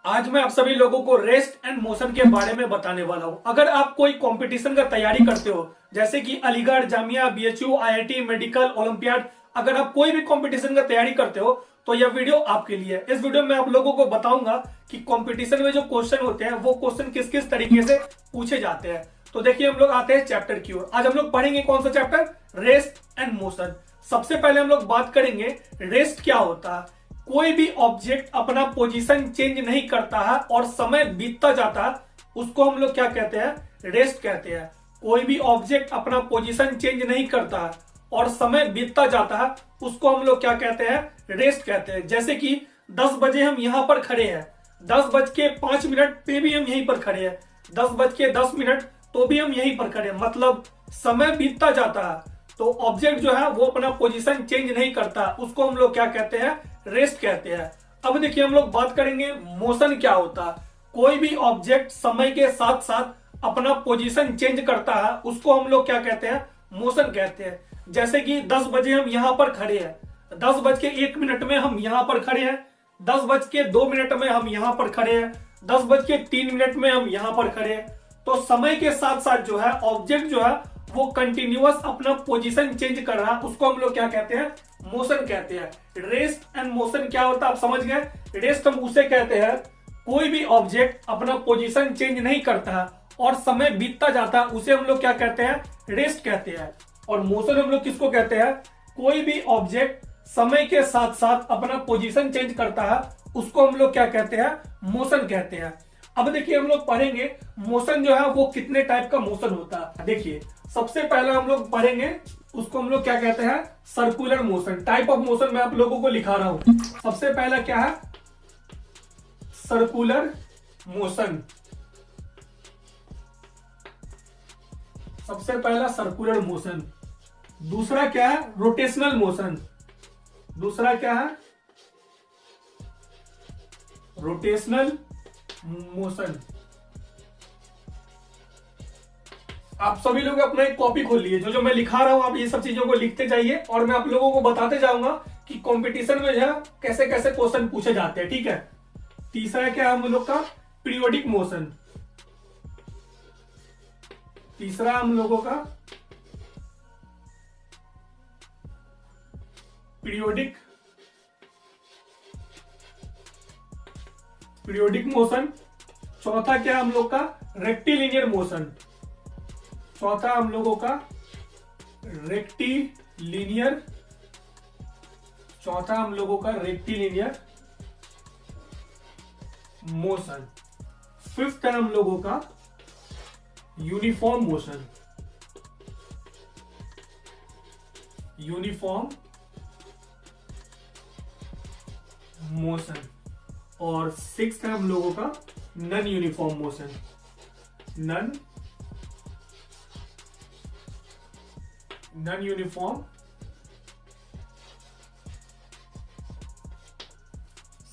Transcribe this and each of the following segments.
आज मैं आप सभी लोगों को रेस्ट एंड मोशन के बारे में बताने वाला हूं। अगर आप कोई कंपटीशन का तैयारी करते हो, जैसे कि Aligarh, Jamia, BHU, IIT, medical, olympiad, अगर आप कोई भी कंपटीशन का तैयारी करते हो तो यह वीडियो आपके लिए है। इस वीडियो में आप लोगों को बताऊंगा कि कंपटीशन में जो क्वेश्चन होते हैं वो क्वेश्चन किस किस तरीके से पूछे जाते हैं। तो देखिए, हम लोग आते हैं चैप्टर की ओर। आज हम लोग पढ़ेंगे कौन सा चैप्टर? Rest and motion. सबसे पहले हम लोग बात करेंगे रेस्ट क्या होता है। कोई भी ऑब्जेक्ट अपना पोजीशन चेंज नहीं करता है और समय बीतता जाता है, उसको हम लोग क्या कहते हैं? रेस्ट कहते हैं। कोई भी ऑब्जेक्ट अपना पोजीशन चेंज नहीं करता है और समय बीतता जाता है, उसको हम लोग क्या कहते हैं? रेस्ट कहते हैं। जैसे कि 10 बजे हम यहां पर खड़े हैं, 10:05 पे भी हम यहीं पर खड़े हैं, 10:10 तो भी हम यहीं पर खड़े हैं, मतलब समय बीतता जाता है तो ऑब्जेक्ट जो है वो अपना पोजीशन चेंज नहीं करता, उसको हम लोग क्या कहते हैं? रेस्ट कहते हैं। अब देखिए, हम लोग बात करेंगे मोशन क्या होता है। कोई भी ऑब्जेक्ट समय के साथ साथ अपना पोजीशन चेंज करता है, उसको हम लोग क्या कहते हैं? मोशन कहते हैं। जैसे कि 10 बजे हम यहां पर खड़े हैं, 10:01 में हम यहां पर खड़े हैं, 10:02 में हम यहां पर खड़े हैं, 10:03 में हम यहां पर खड़े हैं। तो समय के साथ साथ जो है ऑब्जेक्ट जो है वो कंटिन्यूअस अपना पोजीशन चेंज कर रहा है, उसको हम लोग क्या कहते हैं? मोशन कहते हैं। रेस्ट एंड मोशन क्या होता है आप समझ गए। रेस्ट हम उसे कहते हैं कोई भी ऑब्जेक्ट अपना पोजीशन चेंज नहीं करता है और समय बीतता जाता है, उसे हम लोग क्या कहते हैं? रेस्ट कहते हैं। और मोशन हम लोग किसको कहते हैं? कोई भी ऑब्जेक्ट समय के साथ साथ अपना पोजीशन चेंज करता है, उसको हम लोग क्या कहते हैं? मोशन कहते हैं। अब देखिए, हम लोग पढ़ेंगे मोशन जो है वो कितने टाइप का मोशन होता है। देखिए, सबसे पहला हम लोग पढ़ेंगे, उसको हम लोग क्या कहते हैं? Circular motion. Type of motion मैं आप लोगों को लिखा रहा हूं। सबसे पहला क्या है? Circular motion. सबसे पहला सर्कुलर मोशन। दूसरा क्या है? Rotational motion. दूसरा क्या है? Rotational motion. आप सभी लोग अपना एक कॉपी खोल लिए, जो जो मैं लिखा रहा हूं आप ये सब चीजों को लिखते जाइए और मैं आप लोगों को बताते जाऊंगा कि कंपटीशन में जो है कैसे कैसे क्वेश्चन पूछे जाते हैं, ठीक है। तीसरा क्या है हम लोग का? Periodic motion. तीसरा हम लोगों का पीरियोडिक मोशन। चौथा क्या है हम लोग का? Rectilinear motion. चौथा हम लोगों का रेक्टिलिनियर। चौथा हम लोगों का रेक्टिलिनियर मोशन। फिफ्थ है हम लोगों का यूनिफॉर्म मोशन। Uniform motion. और सिक्स्थ है हम लोगों का non uniform motion. Non uniform.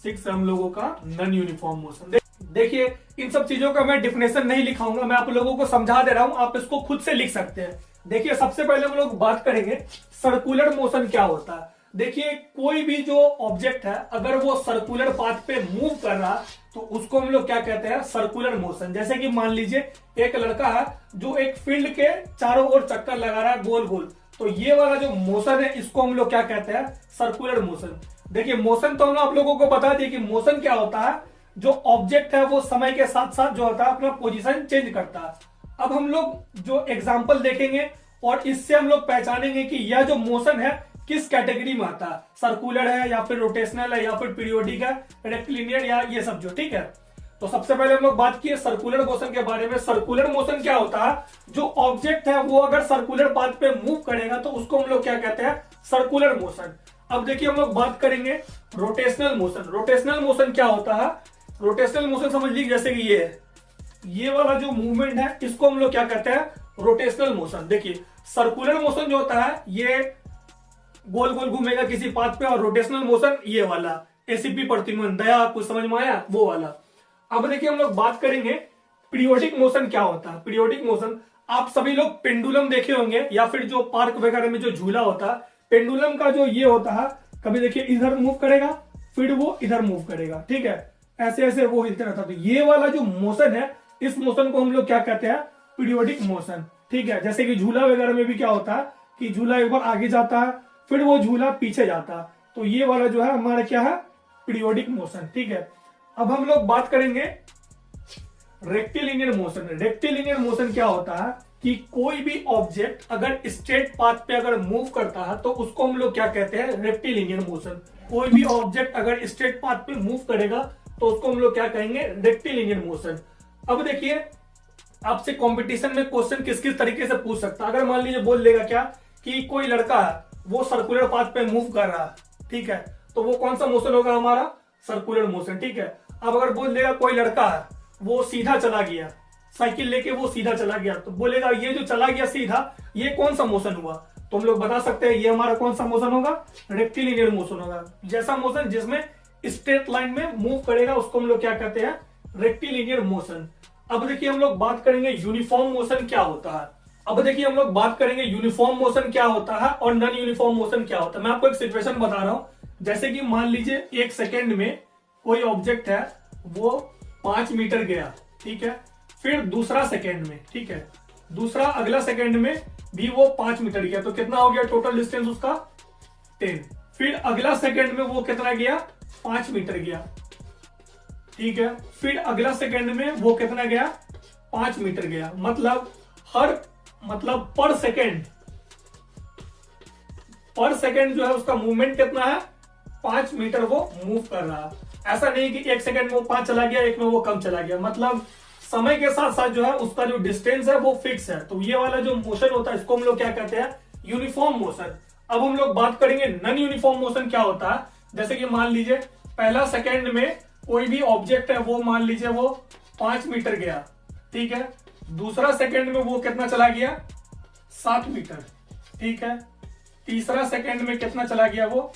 Six हम लोगों का नॉन यूनिफॉर्म मोशन। देखिए, इन सब चीजों का मैं डिफिनेशन नहीं लिखाऊंगा, मैं आप लोगों को समझा दे रहा हूं, आप इसको खुद से लिख सकते हैं। देखिए, सबसे पहले हम लोग बात करेंगे सर्कुलर मोशन क्या होता है। देखिए, कोई भी जो ऑब्जेक्ट है अगर वो सर्कुलर पाथ पे मूव कर रहा तो उसको हम लोग क्या कहते हैं? Circular motion. जैसे कि मान लीजिए एक लड़का है जो एक फील्ड के चारों ओर चक्कर लगा रहा है गोल गोल, तो ये वाला जो मोशन है इसको हम लोग क्या कहते हैं? Circular motion. देखिए, मोशन तो हम आप लोगों को बता दिए कि मोशन क्या होता है। जो ऑब्जेक्ट है वो समय के साथ साथ जो होता है अपना पोजीशन चेंज करता है। अब हम लोग जो एग्जांपल देखेंगे और इससे हम लोग पहचानेंगे कि यह जो मोशन है किस कैटेगरी में आता है, सर्कुलर है या फिर रोटेशनल है या फिर पीरियोडिक है, रेक्टिलिनियर या ये सब जो, ठीक है। तो सबसे पहले हम लोग बात किए सर्कुलर मोशन के बारे में। सर्कुलर मोशन क्या होता है? जो ऑब्जेक्ट है वो अगर सर्कुलर पाथ पे मूव करेगा तो उसको हम लोग क्या कहते हैं? Circular motion. अब देखिए, हम लोग बात करेंगे रोटेशनल मोशन। रोटेशनल मोशन क्या होता है? रोटेशनल मोशन समझ लीजिए जैसे कि ये वाला जो मूवमेंट है इसको हम लोग क्या कहते हैं? Rotational motion. देखिए, सर्कुलर मोशन जो होता है ये गोल गोल घूमेगा किसी पाथ पे, और रोटेशनल मोशन ये वाला एसीपी प्रतिमान दया, कुछ समझ में आया वो वाला। अब देखिए, हम लोग बात करेंगे पीरियोडिक मोशन क्या होता है। पीरियोडिक मोशन, आप सभी लोग पेंडुलम देखे होंगे या फिर जो पार्क वगैरह में जो झूला होता है, पेंडुलम का जो ये होता है, कभी देखिए इधर मूव करेगा फिर वो इधर मूव करेगा, ठीक है। ऐसे ऐसे वो हिलते रहता है। तो ये वाला जो मोशन है, इस मोशन को हम लोग क्या कहते हैं, पीरियोडिक मोशन। ठीक है, जैसे कि झूला वगैरह में भी क्या होता है कि झूला एक बार आगे जाता है, फिर वो झूला पीछे जाता है, तो ये वाला जो है हमारा क्या है, पीरियोडिक मोशन। ठीक है, अब हम लोग बात करेंगे रेक्टिलिनियर मोशन। रेक्टिलिनियर मोशन क्या होता है कि कोई भी ऑब्जेक्ट अगर स्ट्रेट पाथ पे अगर मूव करता है तो उसको हम लोग क्या कहते हैं, रेक्टिलिनियर मोशन। कोई भी ऑब्जेक्ट अगर स्ट्रेट पाथ पे मूव करेगा तो उसको हम लोग क्या कहेंगे, रेक्टिलिनियर मोशन। अब देखिए, आपसे कंपटीशन में क्वेश्चन किस किस तरीके से पूछ सकता है। अगर मान लीजिए बोल देगा क्या कि कोई लड़का है वो सर्कुलर पाथ पे मूव कर रहा है, ठीक है, तो वो कौन सा मोशन होगा, हमारा सर्कुलर मोशन। ठीक है, अब अगर बोल देगा कोई लड़का है वो सीधा चला गया, साइकिल लेके वो सीधा चला गया, तो बोलेगा ये जो चला गया सीधा, ये कौन सा मोशन हुआ, तो हम लोग बता सकते हैं ये हमारा कौन सा मोशन होगा, रेक्टिलिनियर मोशन होगा। जैसा मोशन जिसमें स्ट्रेट लाइन में मूव करेगा उसको हम लोग क्या कहते हैं, रेक्टिलिनियर मोशन। अब देखिए हम लोग बात करेंगे यूनिफॉर्म मोशन क्या होता है। अब देखिए हम लोग बात करेंगे यूनिफॉर्म मोशन क्या होता है और नॉन यूनिफॉर्म मोशन क्या होता है। मैं आपको एक सिचुएशन बता रहा हूं, जैसे कि मान लीजिए एक सेकेंड में कोई ऑब्जेक्ट है वो 5 मीटर गया, ठीक है, फिर दूसरा सेकेंड में, ठीक है, दूसरा अगला सेकेंड में भी वो 5 मीटर गया, तो कितना हो गया टोटल डिस्टेंस उसका 10। फिर अगला सेकेंड में वो कितना गया, 5 मीटर गया, ठीक है, फिर अगला सेकेंड में वो कितना गया, 5 मीटर गया। मतलब पर सेकेंड जो है उसका मूवमेंट कितना है, 5 मीटर वो मूव कर रहा है। ऐसा नहीं कि एक सेकंड में वो 5 चला गया, एक में वो कम चला गया, मतलब समय के साथ साथ जो है उसका जो डिस्टेंस है वो फिक्स है। तो ये वाला जो मोशन होता है इसको हम लोग क्या कहते हैं, यूनिफॉर्म मोशन। अब हम लोग बात करेंगे नॉन यूनिफॉर्म मोशन क्या होता है। जैसे कि मान लीजिए पहला सेकेंड में कोई भी ऑब्जेक्ट है वो मान लीजिए वो 5 मीटर गया, ठीक है, दूसरा सेकेंड में वो कितना चला गया, 7 मीटर, ठीक है, तीसरा सेकेंड में कितना चला गया, वो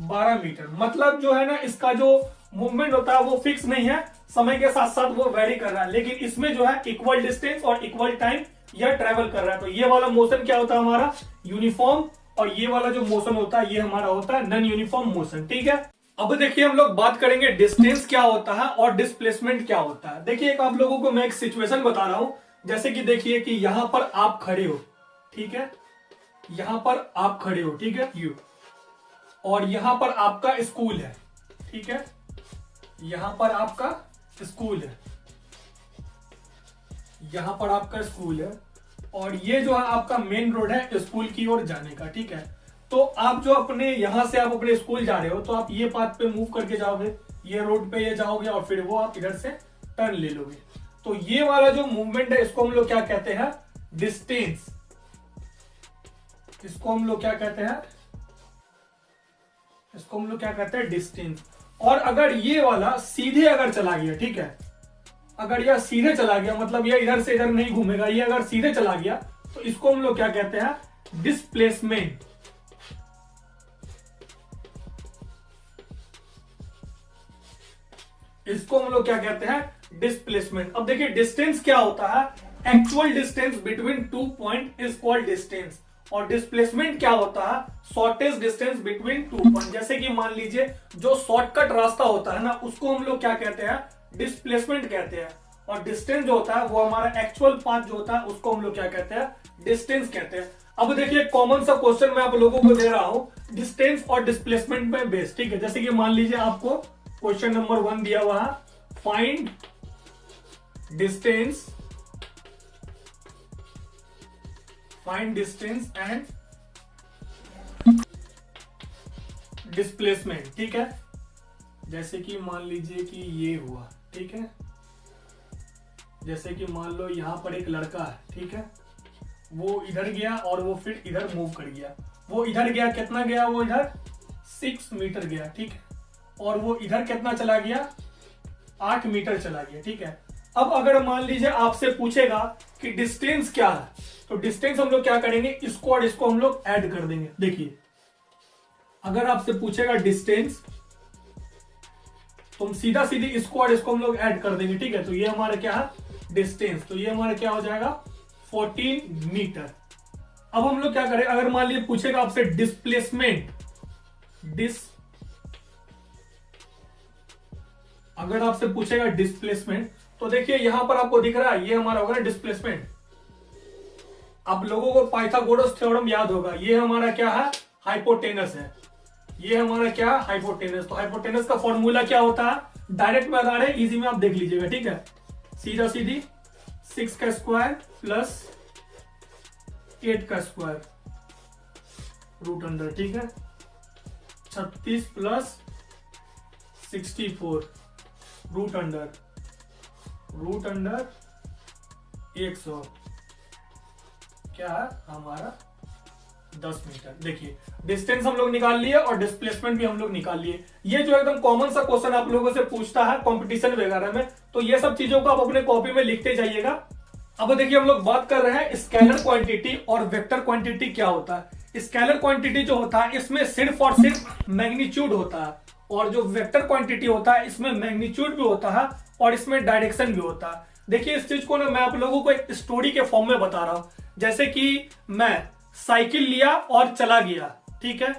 12 मीटर। मतलब जो है ना इसका जो मूवमेंट होता है वो फिक्स नहीं है, समय के साथ साथ वो वेरी कर रहा है, लेकिन इसमें जो है इक्वल डिस्टेंस और इक्वल टाइम यह ट्रेवल कर रहा है। तो ये वाला मोशन क्या होता है हमारा, यूनिफॉर्म, और ये वाला जो मोशन होता है ये हमारा होता है नॉन यूनिफॉर्म मोशन। ठीक है, अब देखिए हम लोग बात करेंगे डिस्टेंस क्या होता है और डिस्प्लेसमेंट क्या होता है। देखिए एक आप लोगों को मैं एक सिचुएशन बता रहा हूं, जैसे कि देखिए कि यहां पर आप खड़े हो, ठीक है, यहां पर आप खड़े हो, ठीक है, यू, और यहां पर आपका स्कूल है, ठीक है, यहां पर आपका स्कूल है, यहां पर आपका स्कूल है, और ये जो है आपका मेन रोड है स्कूल की ओर जाने का। ठीक है, तो आप जो अपने यहां से आप अपने स्कूल जा रहे हो तो आप ये पाथ पे मूव करके जाओगे, ये रोड पे ये जाओगे और फिर वो आप इधर से टर्न ले लोगे। तो ये वाला जो मूवमेंट है इसको हम लोग क्या कहते हैं, डिस्टेंस। इसको हम लोग क्या कहते हैं, इसको हम लोग क्या कहते हैं, डिस्टेंस। और अगर ये वाला सीधे अगर चला गया, ठीक है, अगर यह सीधे चला गया, मतलब ये इधर से इधर नहीं घूमेगा, ये अगर सीधे चला गया तो इसको हम लोग क्या कहते हैं, डिस्प्लेसमेंट। इसको हम लोग क्या कहते हैं, डिस्प्लेसमेंट। अब देखिए डिस्टेंस क्या होता है, actual distance between 2 point is called distance, और डिस्प्लेसमेंट क्या होता है, शॉर्टेस्ट डिस्टेंस बिटवीन 2 पॉइंट। जैसे कि मान लीजिए जो शॉर्टकट रास्ता होता है ना उसको हम लोग क्या कहते हैं, डिस्प्लेसमेंट कहते हैं, और डिस्टेंस जो होता है वो हमारा एक्चुअल पाथ जो होता है उसको हम लोग क्या कहते हैं, डिस्टेंस कहते हैं। अब देखिए कॉमन सा क्वेश्चन मैं आप लोगों को दे रहा हूं डिस्टेंस और डिस्प्लेसमेंट में बेस। ठीक है, जैसे कि मान लीजिए आपको क्वेश्चन नंबर 1 दिया हुआ है, फाइंड डिस्टेंस एंड डिस्प्लेसमेंट। ठीक है, जैसे कि मान लीजिए कि ये हुआ, ठीक है, जैसे कि मान लो यहां पर एक लड़का है, ठीक है, वो इधर गया और वो फिर इधर मूव कर गया, वो इधर गया, कितना गया, वो इधर 6 मीटर गया, ठीक है, और वो इधर कितना चला गया, 8 मीटर चला गया। ठीक है, अब अगर मान लीजिए आपसे पूछेगा कि डिस्टेंस क्या है, तो डिस्टेंस हम लोग क्या करेंगे, इसको और इसको हम लोग ऐड कर देंगे। देखिए अगर आपसे पूछेगा डिस्टेंस तो हम सीधा सीधी इसको और इसको हम लोग ऐड कर देंगे। ठीक है, तो ये हमारा क्या है, डिस्टेंस, तो ये हमारा क्या हो जाएगा, 14 मीटर। अब हम लोग क्या करें, अगर मान लीजिए पूछेगा आपसे डिस्प्लेसमेंट, अगर आपसे पूछेगा डिस्प्लेसमेंट, तो देखिए यहां पर आपको दिख रहा है, ये हमारा होगा ना डिस्प्लेसमेंट। अब लोगों को पाइथागोरस थ्योरम याद होगा, ये हमारा क्या है, हाइपोटेनस है। ये हमारा क्या है, हाइपोटेनस। तो हाइपोटेनस का फॉर्मूला क्या होता है, डायरेक्ट बता रहे हैं, इजी में आप देख लीजिएगा, ठीक है। सीधा सीधी 6 का स्क्वायर प्लस 8 का स्क्वायर रूट अंडर, ठीक है। 36 प्लस 64 रूट अंडर 100 क्या है हमारा 10 मीटर। देखिए डिस्टेंस हम लोग निकाल लिए और डिस्प्लेसमेंट भी हम लोग निकाल लिए। ये जो एकदम कॉमन सा क्वेश्चन आप लोगों से पूछता है कंपटीशन वगैरह में, तो ये सब चीजों को आप अपने कॉपी में लिखते जाइएगा। अब देखिए हम लोग बात कर रहे हैं स्केलर क्वांटिटी और वेक्टर क्वांटिटी क्या होता है। स्केलर क्वांटिटी जो होता है इसमें सिर्फ और सिर्फ मैग्नीट्यूड होता है, और जो वेक्टर क्वांटिटी होता है इसमें मैग्नीट्यूड भी होता है और इसमें डायरेक्शन भी होता है। देखिए इस चीज को ना मैं आप लोगों को एक स्टोरी के फॉर्म में बता रहा हूं। जैसे कि मैं साइकिल लिया और चला गया, ठीक है।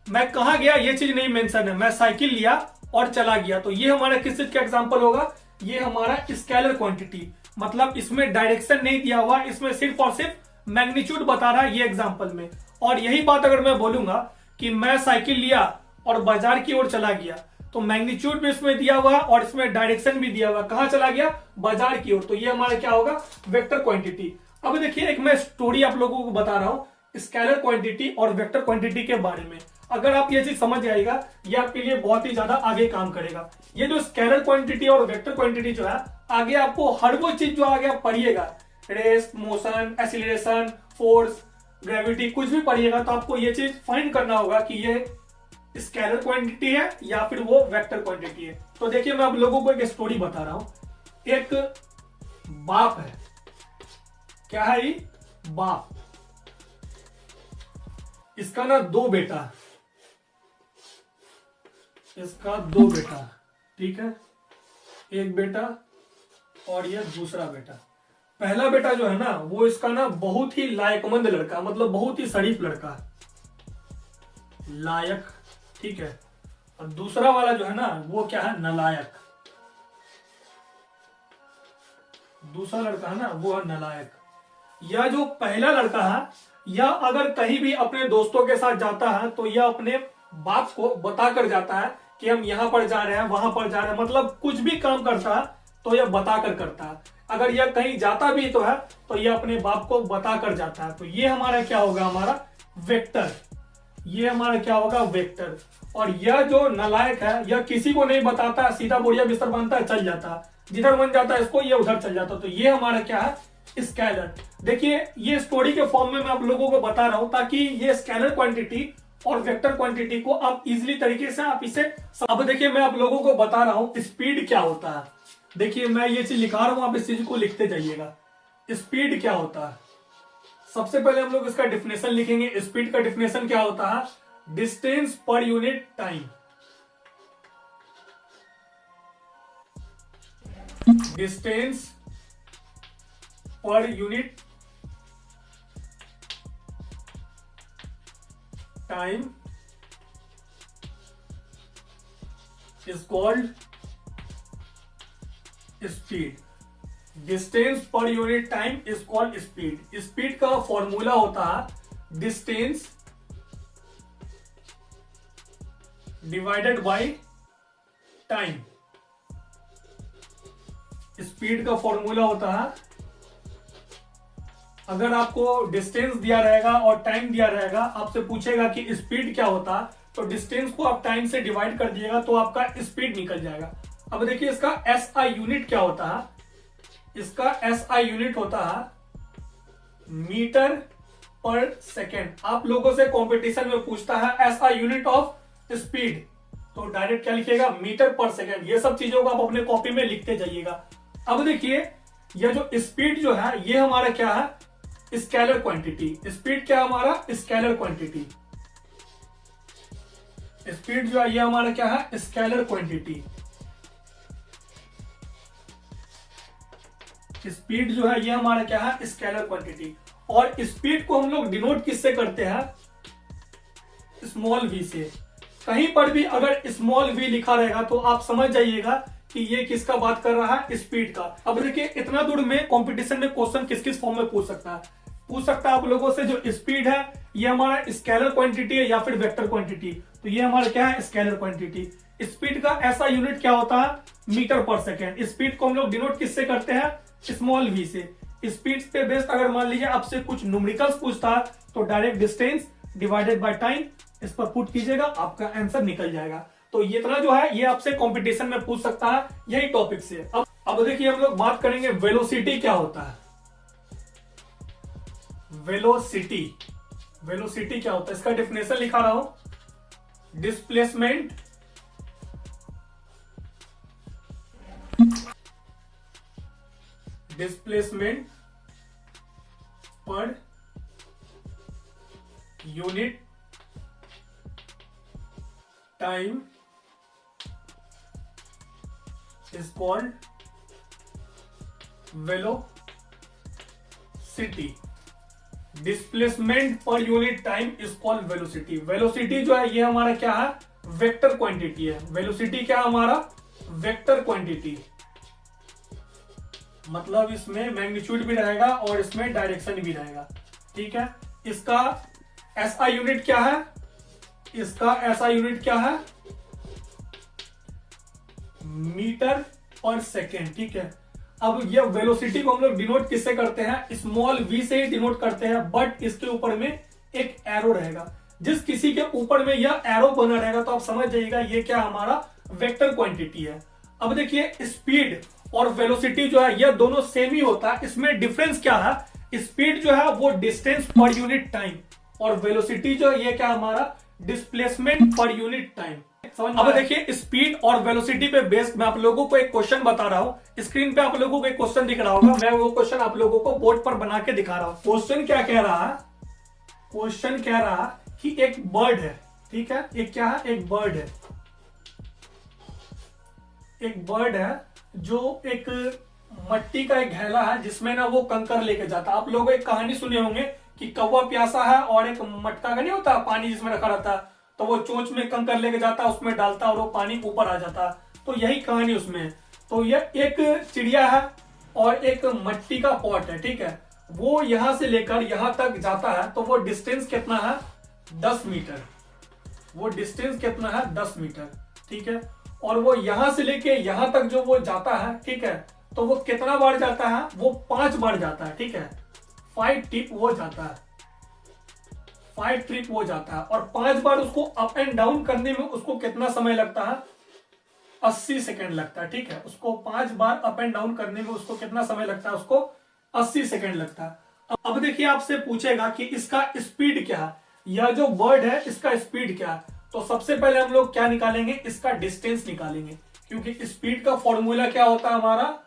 मैं कहां गया ये चीज नहीं मेंशन है, मैं साइकिल लिया और चला गया, तो ये हमारा किस चीज का एग्जांपल होगा, ये हमारा स्केलर क्वांटिटी। मतलब इसमें डायरेक्शन नहीं दिया हुआ, इसमें सिर्फ और सिर्फ मैग्नीट्यूड बता रहा है ये एग्जांपल में। और यही बात अगर मैं बोलूंगा कि मैं साइकिल लिया और बाजार की ओर चला गया, तो मैग्नीट्यूड भी इसमें दिया हुआ और इसमें डायरेक्शन भी दिया हुआ, कहां चला गया, बाजार की ओर, तो ये हमारा क्या होगा, वेक्टर क्वांटिटी। अब देखिए एक मैं स्टोरी आप लोगों को बता रहा हूं स्केलर क्वांटिटी और वेक्टर क्वांटिटी के बारे में। अगर आप ये चीज समझ जाएगा, ये आपके लिए बहुत ही ज्यादा आगे काम करेगा। ये जो स्केलर क्वांटिटी और वेक्टर क्वांटिटी जो है, आगे आपको हर वो चीज जो आगे आप पढ़िएगा, rest, motion, acceleration, force, gravity, कुछ भी पढ़िएगा, तो आपको ये चीज फाइंड करना होगा कि ये स्केलर क्वांटिटी है या फिर वो वेक्टर क्वांटिटी है। तो देखिए मैं आप लोगों को एक स्टोरी बता रहा हूं। एक बाप है, क्या है ये, बाप, इसका ना 2 बेटा, इसका 2 बेटा, ठीक है। एक बेटा और ये दूसरा बेटा। पहला बेटा जो है ना वो इसका ना बहुत ही लायकमंद लड़का, मतलब बहुत ही शरीफ लड़का, लायक, ठीक है। और दूसरा वाला जो है ना वो क्या है, नालायक। दूसरा लड़का है ना वो है नालायक। यह जो पहला लड़का है, यह अगर कहीं भी अपने दोस्तों के साथ जाता है तो यह अपने बाप को बता कर जाता है कि हम यहां पर जा रहे हैं, वहां पर जा रहे हैं, मतलब कुछ भी काम करता है तो यह बता कर करता है। अगर यह कहीं जाता भी तो है तो यह अपने बाप को बता कर जाता है। तो ये हमारा क्या होगा, हमारा वेक्टर। ये हमारा क्या होगा, वेक्टर। और यह जो नालायक है, यह किसी को नहीं बताता, सीधा बोरिया बिस्तर बांधता है, चल जाता है, जिधर मन जाता है इसको ये उधर चल जाता है। तो ये हमारा क्या है, स्केलर। देखिए ये स्टोरी के फॉर्म में मैं आप लोगों को बता रहा हूं ताकि ये स्केलर क्वांटिटी और वेक्टर क्वांटिटी को आप इजीली तरीके से आप इसे। अब देखिए मैं आप लोगों को बता रहा हूं स्पीड क्या होता है। देखिए मैं ये चीज लिखा रहा हूं, आप इस चीज को लिखते जाइएगा। स्पीड क्या होता है, सबसे पहले हम लोग इसका डिफिनेशन लिखेंगे। स्पीड का डिफिनेशन क्या होता है, distance per unit time. Distance per unit time is called speed. Distance per unit time is called speed. Speed का फॉर्मूला होता है distance divided by time. Speed का फॉर्मूला होता है, अगर आपको डिस्टेंस दिया रहेगा और टाइम दिया रहेगा, आपसे पूछेगा कि स्पीड क्या होता है, तो डिस्टेंस को आप टाइम से डिवाइड कर दिएगा तो आपका स्पीड निकल जाएगा। अब देखिए इसका एसआई यूनिट क्या होता है। इसका एसआई यूनिट होता है मीटर पर सेकेंड। आप लोगों से कंपटीशन में पूछता है एसआई यूनिट ऑफ स्पीड, तो डायरेक्ट क्या लिखिएगा, मीटर पर सेकेंड। ये सब चीजों को आप अपने कॉपी में लिखते जाइएगा। अब देखिए यह जो स्पीड जो है ये हमारा क्या है, स्केलर क्वांटिटी। स्पीड क्या हमारा, स्केलर क्वांटिटी। स्पीड जो है ये हमारा क्या है, स्केलर क्वांटिटी। स्पीड जो है ये हमारा क्या है, स्केलर क्वांटिटी। और स्पीड को हम लोग डिनोट किससे करते हैं, स्मॉल वी से। कहीं पर भी अगर स्मॉल वी लिखा रहेगा तो आप समझ जाइएगा कि ये किसका बात कर रहा है, स्पीड का। अब देखिए इतना दूर में कंपटीशन में क्वेश्चन किस किस फॉर्म में पूछ सकता है आप लोगों से। जो स्पीड है ये हमारा स्केलर क्वांटिटी है या फिर वेक्टर क्वांटिटी, तो ये हमारा क्या है, स्केलर क्वांटिटी। स्पीड का ऐसा यूनिट क्या होता है, मीटर पर सेकेंड। स्पीड को हम लोग डिनोट किससे करते हैं, स्मॉल v से। स्पीड पे बेस्ड अगर मान लीजिए आपसे कुछ न्यूमेरिकल्स पूछता है तो direct distance divided by time इस पर पुट कीजिएगा, आपका आंसर निकल जाएगा। तो ये इतना जो है ये आपसे कंपटीशन में पूछ सकता है यही टॉपिक से। अब देखिए हम लोग बात करेंगे वेलोसिटी क्या होता है। वेलोसिटी क्या होता है, इसका डेफिनेशन लिखा रहा हूं। Displacement per unit time is called velocity. Displacement per unit time is called velocity. Velocity जो है ये हमारा क्या है, वेक्टर क्वांटिटी है। वेलोसिटी क्या है हमारा, वेक्टर क्वांटिटी। मतलब इसमें मैग्नीट्यूड भी रहेगा और इसमें डायरेक्शन भी रहेगा, ठीक है। इसका एसआई यूनिट क्या है, मीटर पर सेकेंड, ठीक है। अब ये वेलोसिटी को हम लोग डिनोट किससे करते हैं, स्मॉल v से ही डिनोट करते हैं, बट इसके ऊपर में एक एरो रहेगा। जिस किसी के ऊपर में यह एरो बना रहेगा तो आप समझ जाइएगा ये क्या हमारा वेक्टर क्वांटिटी है। अब देखिए स्पीड और वेलोसिटी जो है यह दोनों सेम ही होता है। इसमें डिफरेंस क्या है, स्पीड जो है वो डिस्टेंस पर यूनिट टाइम और वेलोसिटी जो है ये क्या हमारा डिस्प्लेसमेंट पर यूनिट टाइम। अब देखिए स्पीड और वेलोसिटी पे बेस्ड मैं आप लोगों को एक क्वेश्चन बता रहा हूं। स्क्रीन पे आप लोगों को एक क्वेश्चन दिख रहा होगा, मैं वो क्वेश्चन आप लोगों को बोर्ड पर बना के दिखा रहा हूं। क्वेश्चन क्या कह रहा है, क्वेश्चन कह रहा कि एक बर्ड है, ठीक है। एक क्या है, एक बर्ड है। एक बर्ड है जो एक मट्टी का एक घैला है जिसमें ना वो कंकर लेके जाता। आप लोग एक कहानी सुने होंगे कि कौवा प्यासा है और एक मटका का नहीं होता पानी जिसमें रखा रहता है, तो वो चोंच में कंकर लेके जाता, उसमें डालता और वो पानी ऊपर आ जाता। तो यही कहानी उसमें है। तो ये एक चिड़िया है और एक मट्टी का पॉट है, ठीक है। वो यहां से लेकर यहां तक जाता है तो वो डिस्टेंस कितना है, 10 मीटर। वो डिस्टेंस कितना है, 10 मीटर, ठीक है। और वो यहां से लेके यहां तक जो वो जाता है, ठीक है, तो वो कितना बार जाता है, वो 5 बार जाता है, ठीक है। 5 ट्रिप वो जाता है, 5 ट्रिप वो जाता है। और 5 बार उसको अप एंड डाउन करने में उसको कितना समय लगता है, 80 सेकेंड लगता है, ठीक है। उसको 5 बार अप एंड डाउन करने में उसको कितना समय लगता है, उसको 80 सेकेंड लगता है। अब देखिए आपसे पूछेगा कि इसका स्पीड क्या है, यह जो बर्ड है इसका स्पीड क्या है। तो सबसे पहले हम लोग क्या निकालेंगे, इसका डिस्टेंस निकालेंगे, क्योंकि स्पीड का फॉर्मूला क्या होता है हमारा,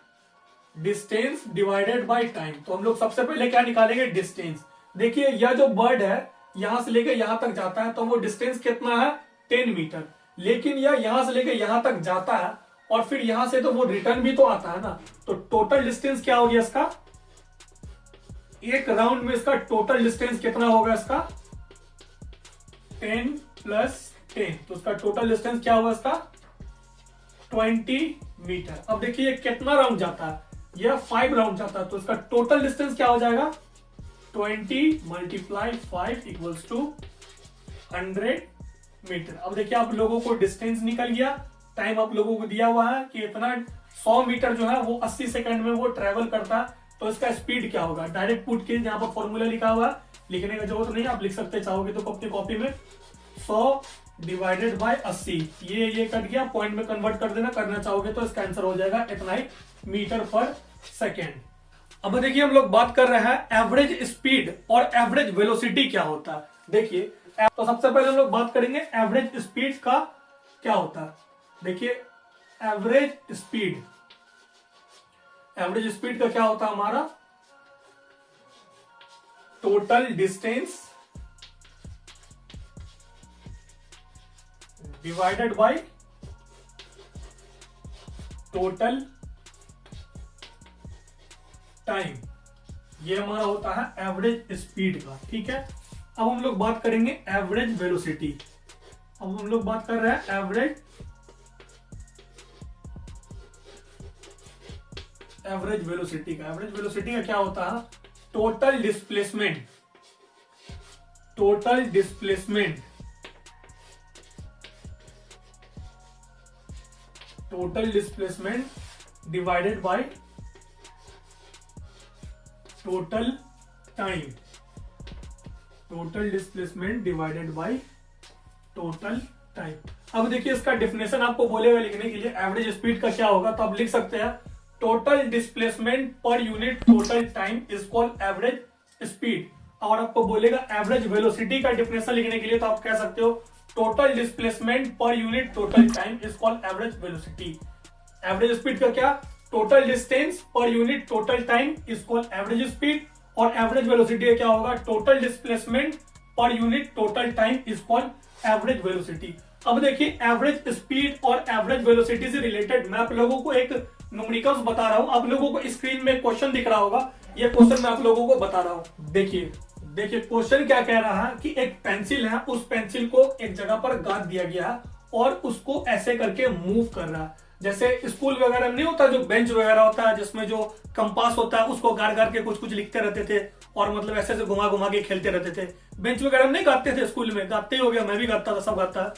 डिस्टेंस डिवाइडेड बाय टाइम। तो हम लोग सबसे पहले क्या निकालेंगे, डिस्टेंस। देखिए यह जो बर्ड है यहां से लेके यहां तक जाता है तो वो डिस्टेंस कितना है, 10 मीटर। लेकिन यह यहां से लेके यहां तक जाता है और फिर यहां से तो वो रिटर्न भी तो आता है ना। तो टोटल डिस्टेंस क्या हो गया इसका, एक राउंड में इसका टोटल डिस्टेंस कितना होगा, इसका 10 + 10। तो इसका टोटल डिस्टेंस क्या होगा, इसका 20 मीटर। अब देखिए कितना राउंड जाता है, यह 5 राउंड जाता है। तो इसका टोटल डिस्टेंस क्या हो जाएगा, 20 × 5 = 100 मीटर। अब देखिए आप लोगों को डिस्टेंस निकल गया, टाइम आप लोगों को दिया हुआ है कि इतना 100 मीटर जो है वो 80 सेकंड में वो ट्रेवल करता है। तो इसका स्पीड क्या होगा, डायरेक्ट पुट के यहाँ पर फॉर्मूला लिखा हुआ है, लिखने का जरूरत नहीं, आप लिख सकते चाहोगे तो अपनी कॉपी में। 100 डिवाइडेड बाय 80, ये कट गया, पॉइंट में कन्वर्ट कर देना, करना चाहोगे तो इसका आंसर हो जाएगा इतना ही, मीटर पर सेकेंड। अब देखिए हम लोग बात कर रहे हैं एवरेज स्पीड और एवरेज वेलोसिटी क्या होता है। देखिए तो सबसे पहले हम लोग बात करेंगे एवरेज स्पीड का क्या होता है। देखिए एवरेज स्पीड का क्या होता है हमारा, total distance divided by total time, ये हमारा होता है एवरेज स्पीड का, ठीक है। अब हम लोग बात करेंगे एवरेज वेलोसिटी। अब हम लोग बात कर रहे हैं एवरेज एवरेज वेलोसिटी का क्या होता है? Total displacement divided by total time. अब देखिए इसका डेफिनेशन आपको बोलेगा लिखने के लिए, एवरेज स्पीड का क्या होगा, तो आप लिख सकते हैं total displacement per unit total time is called average speed. और आपको बोलेगा एवरेज वेलोसिटी का डेफिनेशन लिखने के लिए, तो आप कह सकते हो total displacement per unit total time is called average velocity. Average speed का क्या? Total distance per unit total time is called average speed. और एवरेज वेलोसिटी क्या होगा? Total displacement per unit total time is called average velocity. अब देखिए average speed और average velocity से related मैं आप लोगों को एक न्यूमेरिकल्स बता रहा हूं। आप लोगों को स्क्रीन में क्वेश्चन दिख रहा होगा, ये क्वेश्चन मैं आप लोगों को बता रहा हूं। देखिए क्वेश्चन क्या कह रहा है कि एक पेंसिल है, उस पेंसिल को एक जगह पर गाड़ दिया गया है और उसको ऐसे करके मूव कर रहा है। जैसे स्कूल वगैरह में नहीं होता जो बेंच वगैरह होता है जिसमें जो कंपास होता है उसको गाड़ गाड़ के कुछ कुछ लिखते रहते थे और मतलब ऐसे घुमा घुमा के खेलते रहते थे। बेंच वगैरह में नहीं गाते थे स्कूल में, गाते ही हो गया, मैं भी गाता था, सब गाता है।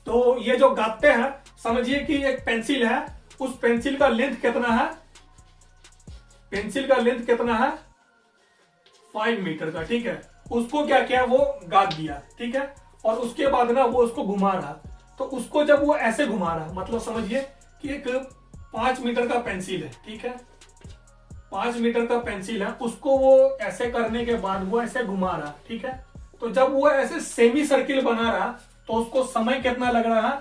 तो ये जो गाते हैं, समझिए कि एक पेंसिल है, उस पेंसिल का लेंथ कितना है? 5 मीटर का, ठीक है। उसको क्या किया, वो गाड़ दिया, ठीक है। और उसके बाद ना वो उसको घुमा रहा, तो उसको जब वो ऐसे घुमा रहा, मतलब समझिए कि एक 5 मीटर का पेंसिल है, ठीक है, 5 मीटर का पेंसिल है, उसको वो ऐसे करने के बाद वो ऐसे घुमा रहा, ठीक है। तो जब वो ऐसे सेमी सर्किल बना रहा तो उसको समय कितना लग रहा है?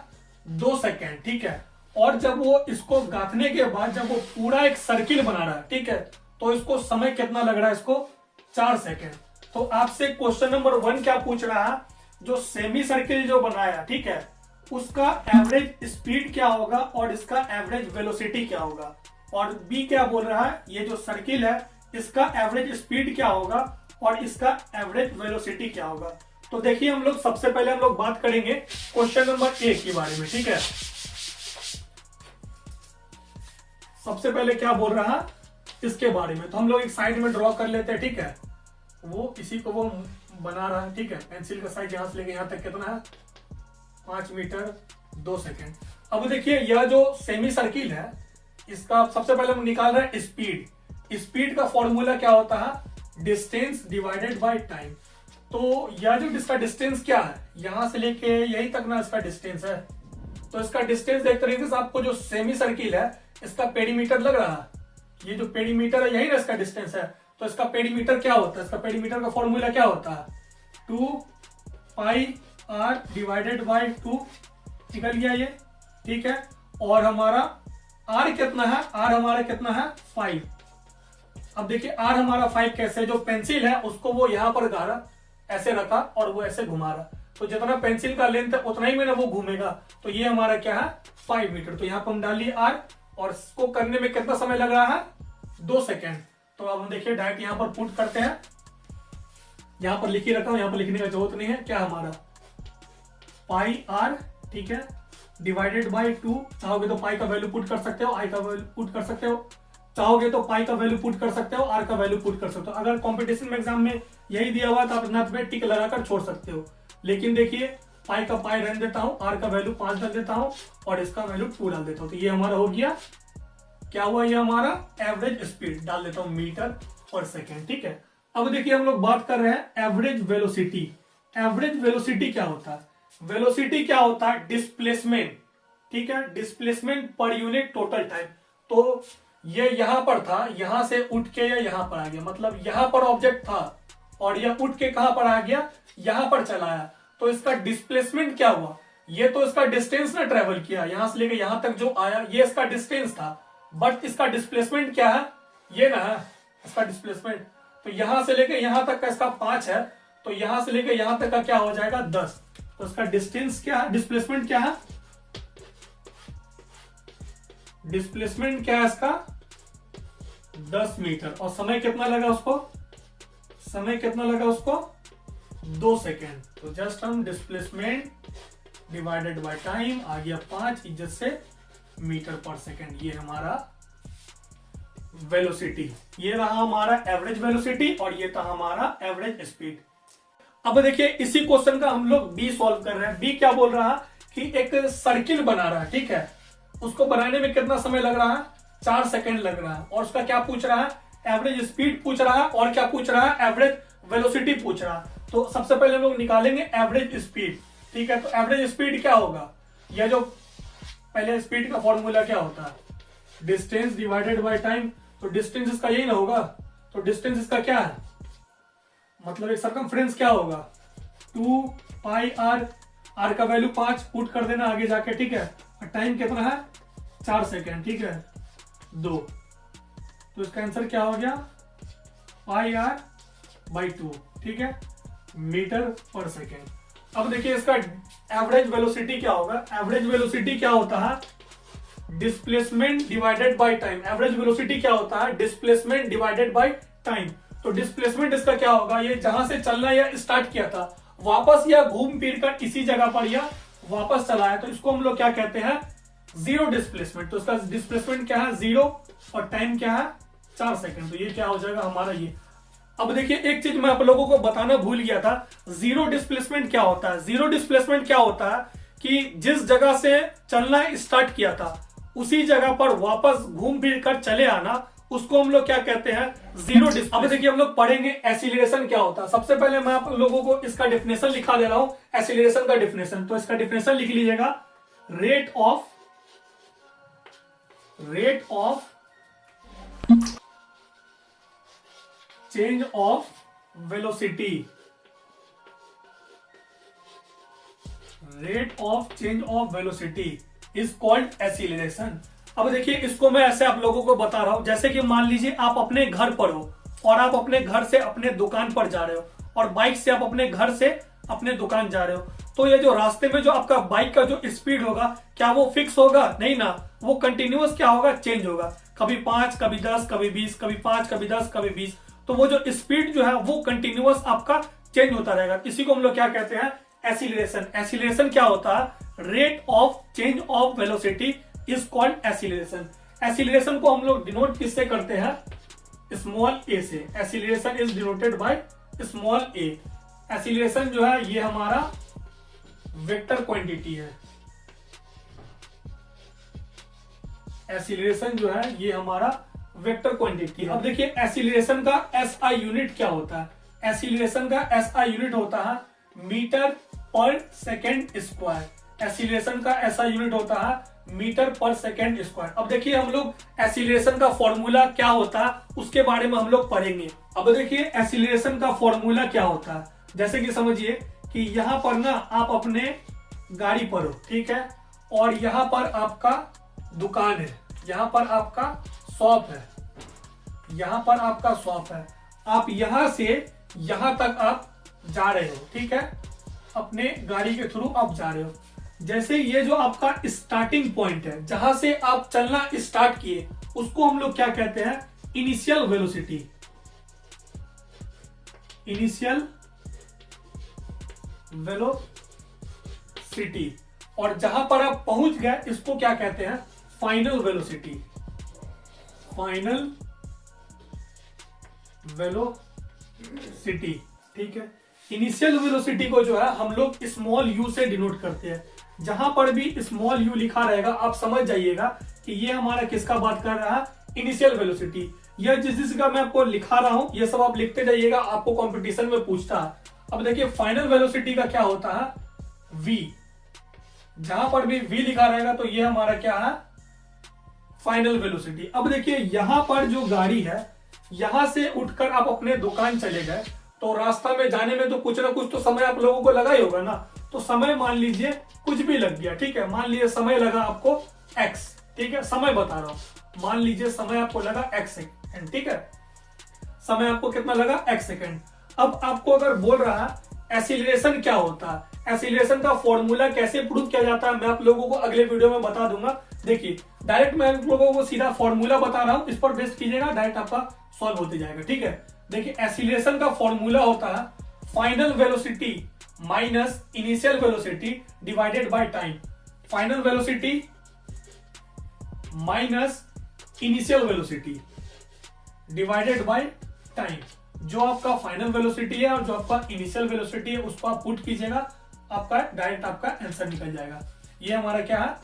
2 सेकेंड, ठीक है। और जब वो इसको गांथने के बाद जब वो पूरा एक सर्किल बना रहा है, ठीक है, तो इसको समय कितना लग रहा है? इसको 4 सेकेंड। तो आपसे क्वेश्चन नंबर 1 क्या पूछ रहा है? जो सेमी सर्किल जो बनाया, ठीक है, उसका एवरेज स्पीड क्या होगा और इसका एवरेज वेलोसिटी क्या होगा। और बी क्या बोल रहा है? ये जो सर्किल है इसका एवरेज स्पीड क्या होगा और इसका एवरेज वेलोसिटी क्या होगा। तो देखिए हम लोग सबसे पहले हम लोग बात करेंगे क्वेश्चन नंबर 1 के बारे में, ठीक है। सबसे पहले क्या बोल रहा है इसके बारे में, तो हम लोग एक साइड में ड्रॉ कर लेते हैं, ठीक है। वो इसी को वो बना रहा है, ठीक है। पेंसिल का साइज यहां से लेके यहां तक कितना है? 5 मीटर 2 सेकेंड। अब देखिए यह जो सेमी सर्किल है इसका सबसे पहले हम निकाल रहे हैं स्पीड का फॉर्मूला क्या होता है? Distance divided by time. तो यह जो इसका डिस्टेंस क्या है, यहां से लेके यही तक ना इसका डिस्टेंस है। तो इसका डिस्टेंस एक तरीके से आपको जो सेमी सर्किल है इसका पेरीमीटर लग रहा है, ये जो पेरीमीटर है यही ना इसका डिस्टेंस है। तो इसका पेरीमीटर क्या होता है? इसका पेरीमीटर का फॉर्मूला क्या होता है? 2 पाई r डिवाइडेड बाय 2 निकल गया ये, ठीक है। और हमारा r कितना है? r हमारा कितना है? 5। अब देखिए r हमारा 5 कैसे? जो पेंसिल है उसको वो यहां पर गाड़ा, ऐसे रखा और वो ऐसे घुमा रहा, तो जितना पेंसिल का लेंथ है उतना ही में ना वो घूमेगा। तो ये हमारा क्या है? 5 मीटर। तो यहाँ पर हम डालिए r और इसको करने में कितना समय लग रहा है? 2 सेकेंड। तो अब हम देखिए डायरेक्ट यहाँ पर पुट करते हैं, यहाँ पर लिख ही रखा हूं, यहाँ पर लिखने का जरूरत नहीं है। क्या हमारा पाई r, ठीक है, डिवाइडेड बाय 2। चाहोगे तो पाई का वैल्यू पुट कर सकते हो, आई का वैल्यू पुट कर सकते हो, चाहोगे तो पाई का वैल्यू पुट कर सकते हो, आर का वैल्यू पुट कर सकते हो। अगर कंपटीशन में एग्जाम में यही दिया हुआ तो आप नथ पे टिक लगाकर छोड़ सकते हो। लेकिन देखिए पाई का पाई रहने देता हूं, आर का वैल्यू 5 डाल देता हूं और इसका वैल्यू 2 डाल देता हूं। तो ये हमारा हो गया, क्या हुआ? ये हमारा एवरेज स्पीड डाल देता हूं मीटर पर सेकेंड, ठीक है। अब देखिए हम लोग बात कर रहे हैं एवरेज वेलोसिटी। एवरेज वेलोसिटी क्या होता है? वेलोसिटी क्या होता है? डिस्प्लेसमेंट, ठीक है, displacement per unit total time. तो ये यहां पर था, यहां से उठ के ये यहां पर आ गया, मतलब यहां पर ऑब्जेक्ट था और यह उठ के कहां पर आ गया? यहां पर चला आया। तो इसका डिस्प्लेसमेंट क्या हुआ? ये तो इसका डिस्टेंस ना ट्रेवल किया, यहां से लेके यहां तक जो आया ये इसका डिस्टेंस था, बट इसका डिस्प्लेसमेंट क्या है? ये ना है इसका डिस्प्लेसमेंट। तो यहां से लेके यहां तक का इसका 5 है, तो यहां से लेके यहां तक का क्या हो जाएगा? 10। तो इसका डिस्टेंस क्या है? डिस्प्लेसमेंट क्या है? डिस्प्लेसमेंट क्या है इसका? 10 मीटर। और समय कितना लगा उसको? समय कितना लगा उसको? 2 सेकेंड। तो जस्ट हम डिस्प्लेसमेंट डिवाइडेड बाय टाइम आ गया 5, इज्जत से मीटर पर सेकेंड। ये हमारा वेलोसिटी। ये रहा हमारा एवरेज वेलोसिटी और ये था हमारा एवरेज स्पीड। अब देखिए इसी क्वेश्चन का हम लोग बी सॉल्व कर रहे हैं। बी क्या बोल रहा है कि एक सर्किल बना रहा है, ठीक है, उसको बनाने में कितना समय लग रहा है, 4 सेकंड लग रहा है, और उसका क्या पूछ रहा है, एवरेज स्पीड पूछ रहा है, और क्या पूछ रहा है, एवरेज वेलोसिटी पूछ रहा है। तो सबसे पहले हम लोग निकालेंगे एवरेज स्पीड, ठीक है। तो एवरेज स्पीड क्या होगा, यह जो पहले स्पीड का फॉर्मूला क्या होता है, डिस्टेंस डिवाइडेड बाय टाइम। तो डिस्टेंस इसका यही ना होगा, तो डिस्टेंस इसका क्या है, मतलब एक सरकमफ्रेंस क्या होगा, 2 पाई आर, आर का वैल्यू 5 पुट कर देना आगे जाके, ठीक है। और टाइम कितना है, 4 सेकेंड, ठीक है, 2। तो इसका आंसर क्या हो गया, पाई आर बाई 2, ठीक है, मीटर पर सेकेंड। अब देखिए इसका एवरेज वेलोसिटी क्या होगा, एवरेज वेलोसिटी क्या होता है, displacement divided by time. Average velocity क्या होता है, डिस्प्लेसमेंट डिवाइडेड बाय टाइम। तो डिस्प्लेसमेंट इसका क्या होगा, ये जहां से चलना या स्टार्ट किया था वापस या घूम फिर कर इसी जगह पर या वापस चला है, तो इसको हम लोग क्या कहते हैं, जीरो डिस्प्लेसमेंट। तो इसका डिस्प्लेसमेंट क्या है, 0, और टाइम क्या है, 4 सेकंड। तो ये क्या हो जाएगा हमारा ये। अब देखिए एक चीज मैं आप लोगों को बताना भूल गया था, जीरो डिस्प्लेसमेंट क्या होता है। जीरो डिस्प्लेसमेंट क्या होता है कि जिस जगह से चलना स्टार्ट किया था उसी जगह पर वापस घूम फिर कर चले आना, उसको हम लोग क्या कहते हैं, जीरो डिस्प्लेसमेंट। अब देखिए हम लोग पढ़ेंगे एसिलरेशन क्या होता है। सबसे पहले मैं आप लोगों को इसका डेफिनेशन लिखा दे रहा हूं, एसिलरेशन का डेफिनेशन। तो इसका डेफिनेशन लिख लीजिएगा, rate of change of velocity, rate of change of velocity is called acceleration. अब देखिए इसको मैं ऐसे आप लोगों को बता रहा हूं, जैसे कि मान लीजिए आप अपने घर पर हो और आप अपने घर से अपने दुकान पर जा रहे हो, और बाइक से आप अपने घर से अपने दुकान जा रहे हो। तो ये जो रास्ते में जो आपका बाइक का जो स्पीड होगा, क्या वो फिक्स होगा, नहीं ना, वो कंटिन्यूअस क्या होगा, चेंज होगा, कभी 5, कभी 10, कभी 20, कभी 5, कभी 10, कभी 20। तो वो जो स्पीड जो है वो कंटिन्यूअस आपका चेंज होता रहेगा। इसी को हम लोग क्या कहते हैं, एसिलरेशन। एसिलरेशन क्या होता है, rate of change of velocity is called acceleration. Acceleration को हम लोग डिनोट किससे करते हैं, स्मॉल ए से। Acceleration is denoted by small A. Acceleration जो है ये हमारा वेक्टर क्वांटिटी है। एसिलरेशन जो है ये हमारा वेक्टर क्वांटिटी है। अब देखिए एसिलरेशन का एसआई यूनिट क्या होता है। एसिलरेशन का एसआई यूनिट होता है मीटर पर सेकेंड स्क्वायर। एसिलरेशन का एसआई यूनिट होता है मीटर पर सेकेंड स्क्वायर। अब देखिए हम लोग एसिलरेशन का फॉर्मूला क्या होता है उसके बारे में हम लोग पढ़ेंगे। अब देखिए एसिलरेशन का फॉर्मूला क्या होता है, जैसे कि समझिए कि यहां पर ना आप अपने गाड़ी पर हो, ठीक है, और यहां पर आपका दुकान है, यहां पर आपका शॉप है, यहां पर आपका शॉप है। आप यहां से यहां तक आप जा रहे हो, ठीक है, अपने गाड़ी के थ्रू आप जा रहे हो। जैसे ये जो आपका स्टार्टिंग पॉइंट है जहां से आप चलना स्टार्ट किए, उसको हम लोग क्या कहते हैं, इनिशियल वेलोसिटी। Initial velocity. और जहां पर आप पहुंच गए इसको क्या कहते हैं, फाइनल वेलोसिटी। फाइनल वेलोसिटी, ठीक है। इनिशियल वेलोसिटी को जो है हम लोग स्मॉल यू से डिनोट करते हैं। जहां पर भी स्मॉल यू लिखा रहेगा आप समझ जाइएगा कि ये हमारा किसका बात कर रहा है, इनिशियल वेलोसिटी। यह जिस का मैं आपको लिखा रहा हूं ये सब आप लिखते जाइएगा, आपको कंपटीशन में पूछता है। अब देखिए फाइनल वेलोसिटी का क्या होता है, v। जहां पर भी v लिखा रहेगा तो ये हमारा क्या है, फाइनल वेलोसिटी। अब देखिए यहां पर जो गाड़ी है, यहां से उठकर आप अपने दुकान चले गए, तो रास्ता में जाने में तो कुछ ना कुछ तो समय आप लोगों को लगा ही होगा ना। तो समय मान लीजिए कुछ भी लग गया, ठीक है, मान लीजिए समय लगा आपको x, ठीक है, समय बता रहा हूं, मान लीजिए समय आपको लगा x सेकेंड, ठीक है, समय आपको कितना लगा, x सेकेंड। अब आपको अगर बोल रहा है एसिलरेशन क्या होता है, एसिलरेशन का फॉर्मूला कैसे प्रूव किया जाता है, मैं आप लोगों को अगले वीडियो में बता दूंगा। देखिए डायरेक्ट मैं आप लोगों को सीधा फॉर्मूला बता रहा हूं, इस पर बेस्ट कीजिएगा, डायरेक्ट आपका सॉल्व होते जाएगा, ठीक है। देखिए एसिलरेशन का फॉर्मूला होता है final velocity minus initial velocity divided by time. Final velocity minus initial velocity, divided by time. जो आपका फाइनल वेलोसिटी है और जो आपका इनिशियल वेलोसिटी है उसको आप पुट कीजिएगा, आपका डायरेक्ट आपका आंसर निकल जाएगा। ये हमारा क्या है,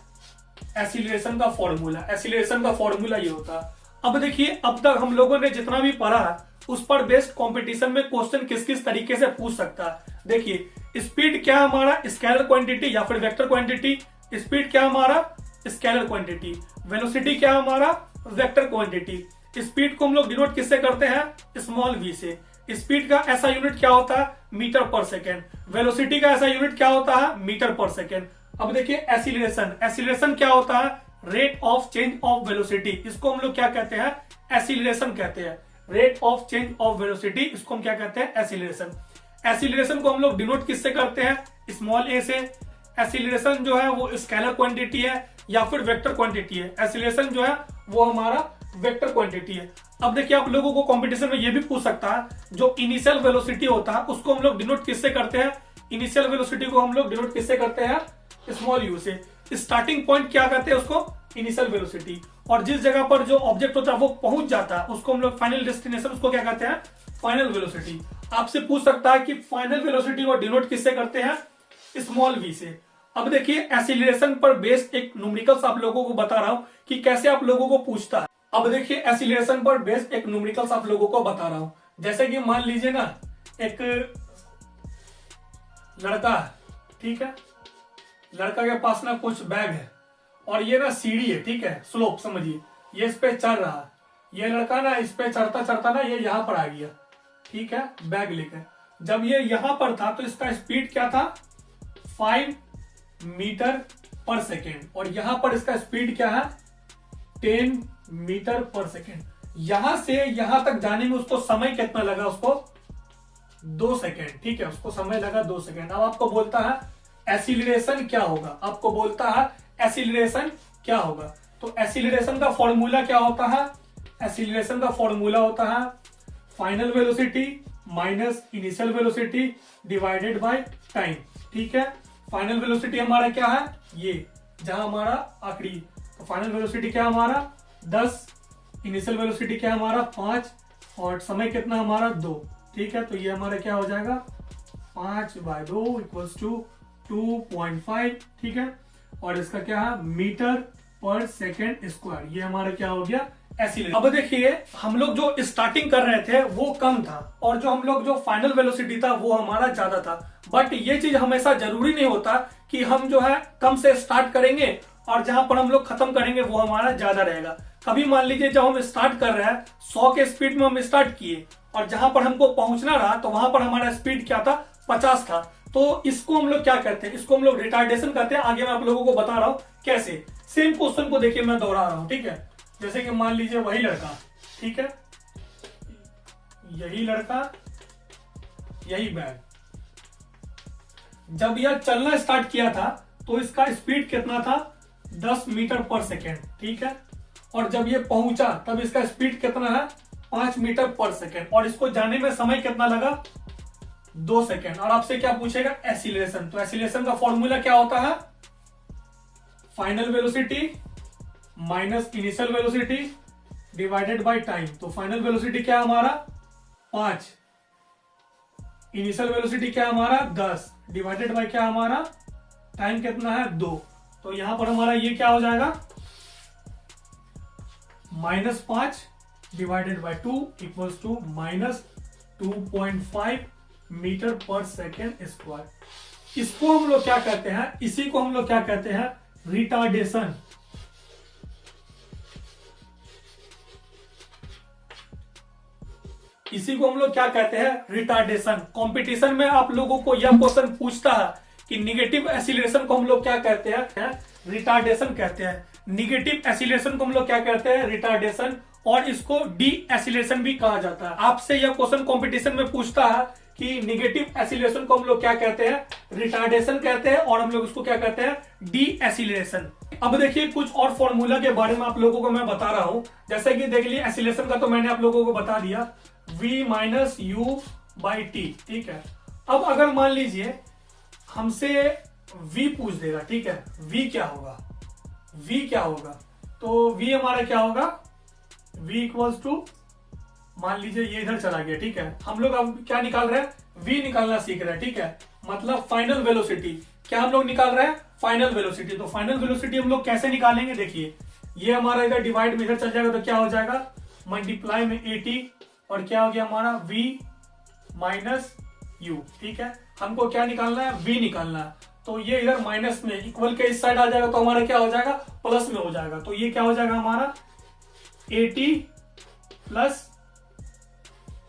एक्सीलरेशन का फॉर्मूला। एक्सीलरेशन का फॉर्मूला ये होता है। अब देखिए, अब तक हम लोगों ने जितना भी पढ़ा है उस पर बेस्ड कंपटीशन में क्वेश्चन किस किस तरीके से पूछ सकता है। देखिए, स्पीड क्या हमारा स्केलर क्वांटिटी या फिर वेक्टर क्वांटिटी। स्पीड क्या हमारा स्केलर क्वांटिटी, वेलोसिटी क्या हमारा वेक्टर क्वांटिटी। स्पीड को हम लोग डिनोट किससे करते हैं, स्मॉल v से। स्पीड का ऐसा यूनिट क्या होता है, मीटर पर सेकेंड। वेलोसिटी का ऐसा यूनिट क्या होता है, मीटर पर सेकेंड। अब देखिए एक्सीलरेशन, एक्सीलरेशन क्या होता है, rate of change of velocity. इसको हम लोग क्या कहते हैं, एक्सीलरेशन कहते हैं। Rate of change of velocity, इसको हम क्या कहते हैं, एक्सीलरेशन। एक्सीलरेशन को हम लोग डिनोट किससे करते हैं, स्मॉल a से। एक्सीलरेशन जो है वो स्केलर क्वांटिटी है या फिर वेक्टर क्वांटिटी है। एक्सीलरेशन जो है वो हमारा वेक्टर क्वांटिटी है। अब देखिए, आप लोगों को कंपटीशन में ये भी पूछ सकता है, जो इनिशियल वेलोसिटी होता है उसको हम लोग डिनोट किससे करते हैं, इनिशियल वेलोसिटी को हम लोग डिनोट किससे करते हैं, स्मॉल u से। स्टार्टिंग पॉइंट क्या कहते हैं उसको, इनिशियल वेलोसिटी। और जिस जगह पर जो ऑब्जेक्ट होता है वो पहुंच जाता है उसको हम लोग फाइनल डेस्टिनेशन, उसको क्या कहते हैं, फाइनल वेलोसिटी। आपसे पूछ सकता है कि फाइनल वेलोसिटी को डिनोट किससे करते हैं, स्मॉल v से। अब देखिए, एक्सीलरेशन पर बेस्ड एक न्यूमेरिकल्स आप लोगों को बता रहा हूं कि कैसे आप लोगों को पूछता है। अब देखिए, एक्सीलरेशन पर बेस्ड एक न्यूमेरिकल्स आप लोगों को बता रहा हूं। जैसे कि मान लीजिए ना, एक लड़का है, ठीक है, लड़का के पास ना कुछ बैग है और ये ना सीढ़ी है, ठीक है, स्लोप समझिए, ये इस पे चढ़ रहा है। ये लड़का ना इस पे चढ़ता चढ़ता ना ये यहां पर आ गया, ठीक है, बैग लेकर। जब ये यहां पर था तो इसका स्पीड क्या था, 5 मीटर पर सेकेंड। और यहां पर इसका स्पीड क्या है, 10 मीटर पर सेकेंड। यहां से यहां तक जाने में उसको समय कितना लगा, उसको 2 सेकेंड, ठीक है, उसको समय लगा 2 सेकेंड। अब आपको बोलता है एक्सीलरेशन क्या होगा, आपको बोलता है एक्सीलरेशन क्या होगा। तो एक्सीलरेशन का फॉर्मूला क्या होता है, एक्सीलरेशन का फॉर्मूला होता है final velocity minus initial velocity divided by time, ठीक है। फाइनल वेलोसिटी हमारा क्या है, ये जहां हमारा आखिरी, तो फाइनल वेलोसिटी क्या हमारा 10, इनिशियल वेलोसिटी क्या हमारा 5 और समय कितना हमारा 2, ठीक है। तो ये हमारा क्या हो जाएगा 5/2 इक्वल्स टू 2.5, ठीक है। और इसका क्या है, मीटर पर सेकेंड स्क्वायर। ये हमारा क्या हो गया, एक्सीलरेशन। अब देखिए, हम लोग जो स्टार्टिंग कर रहे थे वो कम था और जो हम लोग जो फाइनल वेलोसिटी था वो हमारा ज्यादा था। बट ये चीज हमेशा जरूरी नहीं होता कि हम जो है कम से स्टार्ट करेंगे और जहां पर हम लोग खत्म करेंगे वो हमारा ज्यादा रहेगा। कभी मान लीजिए जब हम स्टार्ट कर रहे हैं 100 के स्पीड में हम स्टार्ट किए और जहां पर हमको पहुंचना रहा तो वहां पर हमारा स्पीड क्या था, 50 था। तो इसको हम लोग क्या करते हैं, इसको हम लोग रिटार्डेशन करते हैं। आगे मैं आप लोगों को बता रहा हूं कैसे। सेम क्वेश्चन को देखिए, मैं दोहरा रहा हूं, ठीक है। जैसे कि मान लीजिए वही लड़का, ठीक है, यही लड़का, यही बैग। जब यह चलना स्टार्ट किया था तो इसका स्पीड कितना था, 10 मीटर पर सेकेंड, ठीक है। और जब ये पहुंचा तब इसका स्पीड कितना है, 5 मीटर पर सेकेंड। और इसको जाने में समय कितना लगा, 2 सेकेंड। और आपसे क्या पूछेगा, एक्सीलरेशन। तो एक्सीलरेशन का फॉर्मूला क्या होता है, final velocity minus initial velocity divided by time. तो फाइनल वेलोसिटी क्या हमारा 5, इनिशियल वेलोसिटी क्या हमारा 10 डिवाइडेड बाय क्या हमारा टाइम कितना है 2। तो यहां पर हमारा ये क्या हो जाएगा, -5 divided by 2 equals to -2.5 metre पर सेकेंड स्क्वायर। इसको हम लोग क्या कहते हैं, इसी को हम लोग क्या कहते हैं, रिटार्डेशन। इसी को हम लोग क्या कहते हैं, रिटार्डेशन। कंपटीशन में आप लोगों को यह क्वेश्चन पूछता है कि निगेटिव एक्सीलरेशन को हम लोग क्या कहते हैं, रिटार्डेशन कहते हैं। निगेटिव एक्सीलरेशन को हम लोग क्या कहते हैं, रिटार्डेशन। और इसको डी एक्सीलरेशन भी कहा जाता है। आपसे यह क्वेश्चन कंपटीशन में पूछता है कि निगेटिव एक्सीलरेशन को हम लोग क्या कहते हैं, रिटार्डेशन कहते हैं। और हम लोग इसको क्या कहते हैं, डी एक्सीलरेशन। अब देखिए, कुछ और फॉर्मूला के बारे में आप लोगों को मैं बता रहा हूं। जैसे कि देख लीजिए, एक्सीलरेशन का तो मैंने आप लोगों को बता दिया, v minus you by T, ठीक है। अब अगर मान लीजिए हमसे v पूछ देगा, ठीक है, v क्या होगा, v क्या होगा, तो v हमारा क्या होगा, v इक्वल्स टू मान लीजिए ये इधर चला गया, ठीक है। हम लोग अब क्या निकाल रहे हैं, v निकालना सीख रहे हैं, ठीक है। मतलब फाइनल वेलोसिटी, क्या हम लोग निकाल रहे हैं, फाइनल वेलोसिटी। तो फाइनल वेलोसिटी हम लोग कैसे निकालेंगे, देखिए ये हमारा इधर डिवाइड में इधर चल जाएगा तो क्या हो जाएगा, मल्टीप्लाई में 80 और क्या हो गया हमारा v माइनस u, ठीक है। हमको क्या निकालना है, v निकालना है। तो ये इधर माइनस में इक्वल के इस साइड आ जाएगा तो हमारा क्या हो जाएगा, प्लस में हो जाएगा। तो ये क्या हो जाएगा हमारा 80 plus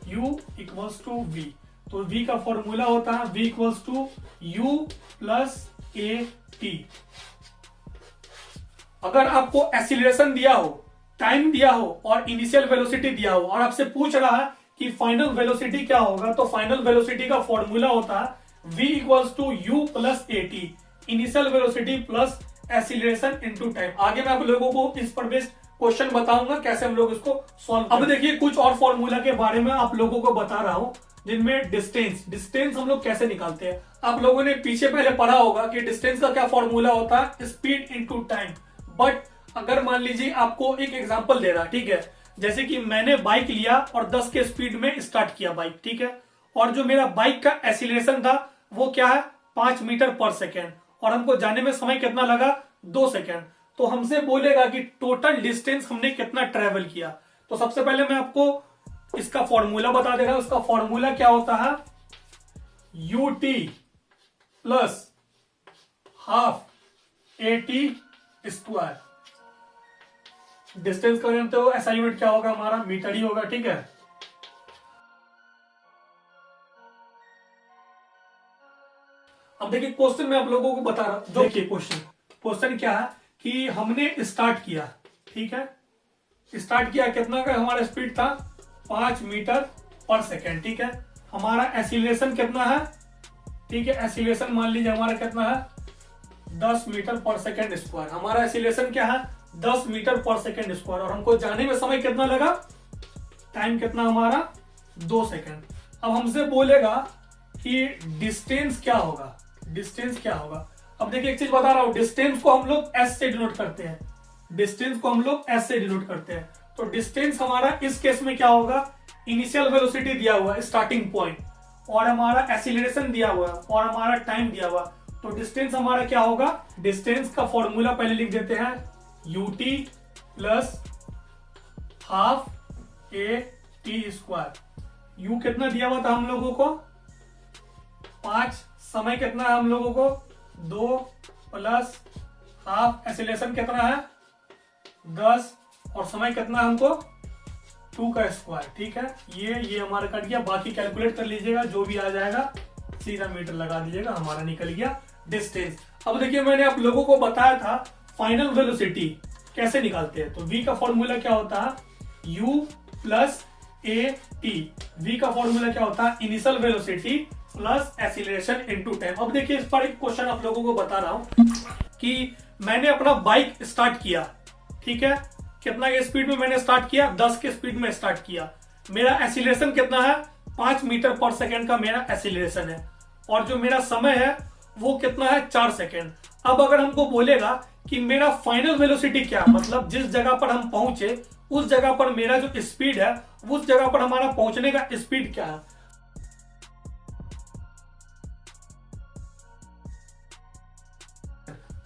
u equals to v। तो v का फॉर्मूला होता है v equals to u plus at। अगर आपको एक्सीलरेशन दिया हो, टाइम दिया हो और इनिशियल वेलोसिटी दिया हो और आपसे पूछ रहा है कि फाइनल वेलोसिटी क्या होगा, तो फाइनल वेलोसिटी का फॉर्मूला होता है v equals to u plus at, initial velocity plus acceleration into time. आगे मैं आप लोगों को इस पर बेस्ड क्वेश्चन बताऊंगा कैसे हम लोग इसको सॉल्व। अब देखिए कुछ और फॉर्मूला के बारे में आप लोगों को बता रहा हूं, जिनमें डिस्टेंस हम लोग कैसे निकालते हैं। आप लोगों ने पीछे पहले पढ़ा होगा कि डिस्टेंस का क्या फॉर्मूला होता है, स्पीड इनटू टाइम। बट अगर मान लीजिए आपको एक एग्जांपल दे रहा, ठीक है, जैसे कि मैंने बाइक लिया और 10 के स्पीड में स्टार्ट किया बाइक, ठीक है, और जो मेरा बाइक का एक्सीलरेशन था वो क्या है, 5 मीटर पर सेकेंड, और हमको जाने में समय कितना लगा, 2 सेकेंड। तो हमसे बोलेगा कि टोटल डिस्टेंस हमने कितना ट्रेवल किया। तो सबसे पहले मैं आपको इसका फॉर्मूला बता दे रहा हूं। उसका फॉर्मूला क्या होता है, ut plus half at square. Distance का तो ऐसा यूनिट क्या होगा हमारा, मीटर ही होगा, ठीक है। अब देखिए क्वेश्चन मैं आप लोगों को बता रहा हूं। देखिए क्वेश्चन क्या है कि हमने स्टार्ट किया, ठीक है, स्टार्ट किया, कितना का हमारा स्पीड था, 5 मीटर पर सेकेंड, ठीक है। हमारा एक्सीलरेशन कितना है, ठीक है, एक्सीलरेशन मान लीजिए हमारा कितना है, 10 मीटर पर सेकेंड स्क्वायर। हमारा एक्सीलरेशन क्या है, 10 मीटर पर सेकेंड स्क्वायर, और हमको जाने में समय कितना लगा, टाइम कितना हमारा, 2 सेकेंड। अब हमसे बोलेगा कि डिस्टेंस क्या होगा, डिस्टेंस क्या होगा। अब देखिए एक चीज बता रहा हूं, डिस्टेंस को हम लोग s से डिनोट करते हैं, डिस्टेंस को हम लोग s से डिनोट करते हैं। तो डिस्टेंस हमारा इस केस में क्या होगा, इनिशियल वेलोसिटी दिया हुआ है, स्टार्टिंग पॉइंट, और हमारा एक्सीलरेशन दिया हुआ है और हमारा टाइम दिया हुआ। तो डिस्टेंस हमारा क्या होगा, डिस्टेंस का फॉर्मूला पहले लिख देते हैं, ut plus half at square. u कितना दिया हुआ था हम लोगों को, 5, समय कितना है हम लोगों को, 2 प्लस हाफ, एक्सीलरेशन कितना है, 10, और समय कितना हमको, 2 का स्क्वायर, ठीक है। ये हमारा कट गया, बाकी कैलकुलेट कर लीजिएगा, जो भी आ जाएगा सीधा मीटर लगा दीजिएगा, हमारा निकल गया डिस्टेंस। अब देखिए मैंने आप लोगों को बताया था फाइनल वेलोसिटी कैसे निकालते हैं। तो v का फॉर्मूला क्या होता है, u प्लस at। v का फॉर्मूला क्या होता है, initial velocity plus acceleration into time. अब देखिए इस पर एक क्वेश्चन आप लोगों को बता रहा हूं कि मैंने अपना बाइक स्टार्ट किया, ठीक है, कितना के स्पीड में मैंने स्टार्ट किया, 10 के स्पीड में स्टार्ट किया। मेरा एक्सीलरेशन कितना है, 5 मीटर पर सेकेंड का मेरा एक्सीलरेशन है, और जो मेरा समय है वो कितना है, 4 सेकेंड। अब अगर हमको बोलेगा कि मेरा फाइनल वेलोसिटी क्या, मतलब जिस जगह पर हम पहुंचे उस जगह पर मेरा जो स्पीड है, उस जगह पर हमारा पहुंचने का स्पीड क्या है।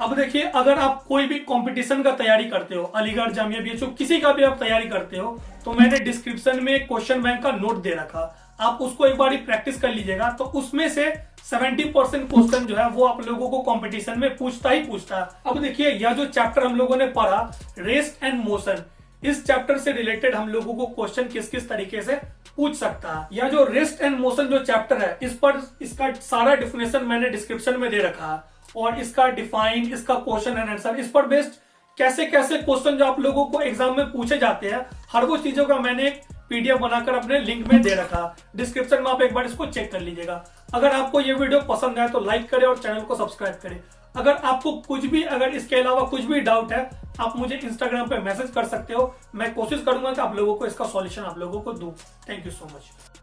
अब देखिए अगर आप कोई भी कंपटीशन का तैयारी करते हो, अलीगढ़ जामिया बीएचयू किसी का भी आप तैयारी करते हो, तो मैंने डिस्क्रिप्शन में क्वेश्चन बैंक का नोट दे रखा, आप उसको एक बार प्रैक्टिस कर लीजिएगा। तो उसमें से 70% क्वेश्चन जो है वो आप लोगों को कंपटीशन में पूछता ही पूछता है। अब देखिए यह जो चैप्टर हम लोगों ने पढ़ा, रेस्ट एंड मोशन, इस चैप्टर से रिलेटेड हम लोगों को क्वेश्चन किस किस तरीके से पूछ सकता है। यह जो रेस्ट एंड मोशन जो चैप्टर है, इस पर इसका सारा डिफिनेशन मैंने डिस्क्रिप्शन में दे रखा है, और इसका डिफाइन, इसका क्वेश्चन एंड आंसर, इस पर बेस्ड कैसे कैसे क्वेश्चन जो आप लोगों को एग्जाम में पूछे जाते हैं, हर वो चीजों का मैंने एक पीडीएफ बनाकर अपने लिंक में दे रखा। डिस्क्रिप्शन में आप एक बार इसको चेक कर लीजिएगा। अगर आपको ये वीडियो पसंद आए तो लाइक करें और चैनल को सब्सक्राइब करें। अगर आपको कुछ भी, अगर इसके अलावा कुछ भी डाउट है, आप मुझे इंस्टाग्राम पे मैसेज कर सकते हो। मैं कोशिश करूंगा कि आप लोगों को इसका सॉल्यूशन आप लोगों को दूं। Thank you so much.